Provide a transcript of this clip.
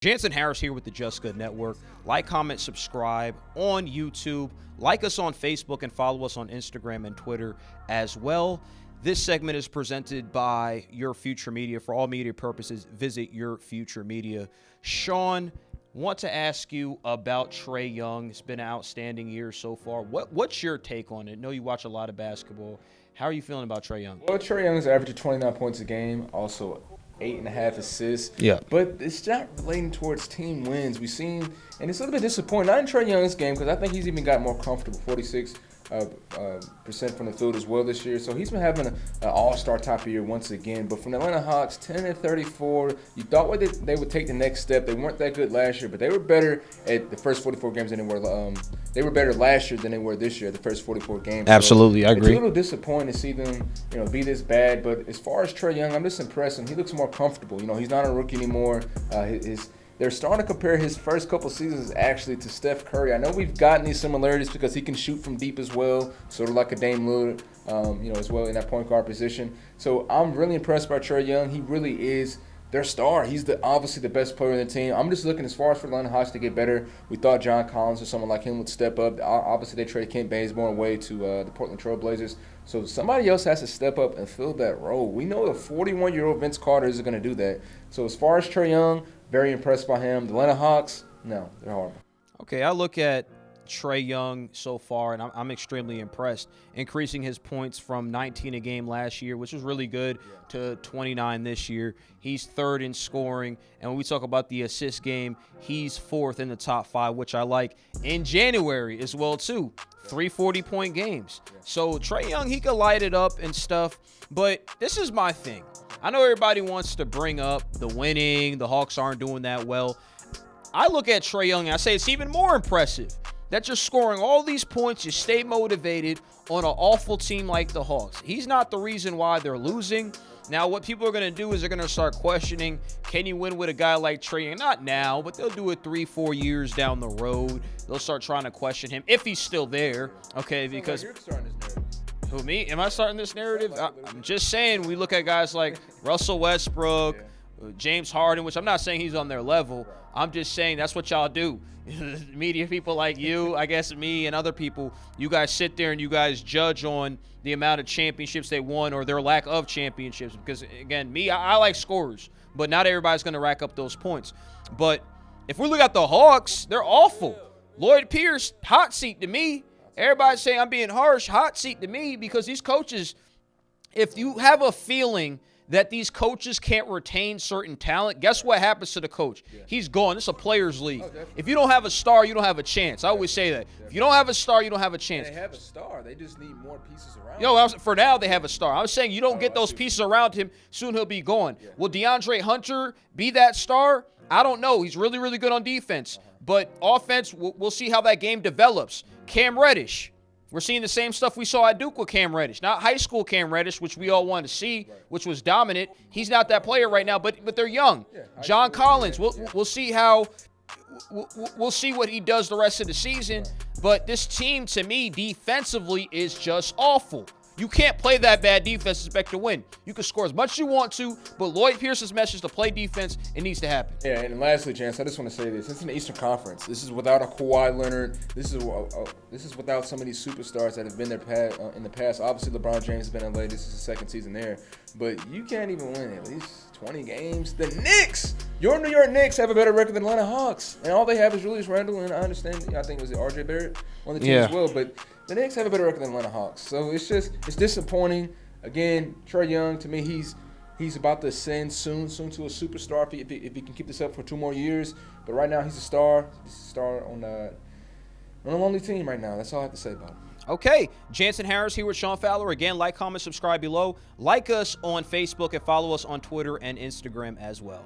Jansen Harris here with the Just Good Network. Like, comment, subscribe on YouTube. Like us on Facebook and follow us on Instagram and Twitter as well. This segment is presented by Your Future Media. For all media purposes, visit Your Future Media. Sean, want to ask you about Trae Young. It's been an outstanding year so far. What's your take on it? I know you watch a lot of basketball. How are you feeling about Trae Young? Well, Trae Young is averaging 29 points a game, also 8.5 assists. Yeah. But it's not relating towards team wins. We've seen, and it's a little bit disappointing, not in Trae Young's game, because I think he's even got more comfortable, 46% from the field as well this year. So he's been having an all-star type of year once again. But from the Atlanta Hawks, 10-34, you thought they would take the next step. They weren't that good last year, but they were better at the first 44 games than they were. They were better last year than they were this year, the first 44 games. Absolutely, so I agree. It's a little disappointing to see them, be this bad. But as far as Trae Young, I'm just impressed, and he looks more comfortable. He's not a rookie anymore. They're starting to compare his first couple seasons actually to Steph Curry. I know we've gotten these similarities because he can shoot from deep as well, sort of like a Dame Lillard, as well in that point guard position. So I'm really impressed by Trae Young. He really is their star. He's obviously the best player in the team. I'm just looking as far as for the Atlanta Hawks to get better. We thought John Collins or someone like him would step up. Obviously, they traded Kent Bazemore away to the Portland Trail Blazers. So somebody else has to step up and fill that role. We know a 41-year-old Vince Carter isn't going to do that. So as far as Trae Young, very impressed by him. The Atlanta Hawks, no, they're horrible. Okay, I look at Trae Young so far, and I'm extremely impressed. Increasing his points from 19 a game last year, which was really good, to 29 this year. He's third in scoring. And when we talk about the assist game, he's fourth in the top 5, which I like. In January as well, too. 3 40-point games. So Trae Young, he could light it up and stuff. But this is my thing. I know everybody wants to bring up the winning. The Hawks aren't doing that well. I look at Trae Young and I say it's even more impressive that you're scoring all these points, you stay motivated on an awful team like the Hawks. He's not the reason why they're losing. Now, what people are going to do is they're going to start questioning, can you win with a guy like Trae Young? Not now, but they'll do it 3-4 years down the road. They'll start trying to question him if he's still there, okay? Because You're starting this narrative. who, me? Am I starting this narrative? I'm just saying we look at guys like Russell Westbrook, James Harden, which I'm not saying he's on their level. I'm just saying that's what y'all do. Media people like you, I guess me and other people, you guys sit there and you guys judge on the amount of championships they won or their lack of championships. Because, again, I like scorers, but not everybody's going to rack up those points. But if we look at the Hawks, they're awful. Lloyd Pierce, hot seat to me. Everybody's saying I'm being harsh, hot seat to me, because these coaches, if you have a feeling that these coaches can't retain certain talent, guess what happens to the coach? He's gone. It's a players' league. If you don't have a star, you don't have a chance. I always say that. If you don't have a star, you don't have a chance. They have a star. They just need more pieces around him. For now, they have a star. I was saying you don't get those pieces around him, soon he'll be gone. Will DeAndre Hunter be that star? I don't know. He's really, really good on defense. But offense, we'll see how that game develops. Cam Reddish. We're seeing the same stuff we saw at Duke with Cam Reddish. Not high school Cam Reddish, which we all wanted to see, which was dominant. He's not that player right now, but they're young. John Collins, we'll see how we'll see what he does the rest of the season. But this team, to me, defensively is just awful. You can't play that bad defense and expect to win. You can score as much as you want to, but Lloyd Pierce's message to play defense, it needs to happen. Yeah, and lastly, Chance, I just want to say this. It's in the Eastern Conference. This is without a Kawhi Leonard. This is without some of these superstars that have been there in the past. Obviously, LeBron James has been in LA. This is his second season there. But you can't even win at least 20 games. The Knicks, your New York Knicks, have a better record than Atlanta Hawks. And all they have is Julius Randle, and I understand, I think it was RJ Barrett on the team as well. But the Knicks have a better record than Atlanta Hawks. So it's disappointing. Again, Trae Young, to me, he's about to ascend soon to a superstar if he can keep this up for 2 more years. But right now, he's a star. He's a star on a lonely team right now. That's all I have to say about him. Okay, Jansen Harris here with Sean Fowler. Again, like, comment, subscribe below. Like us on Facebook and follow us on Twitter and Instagram as well.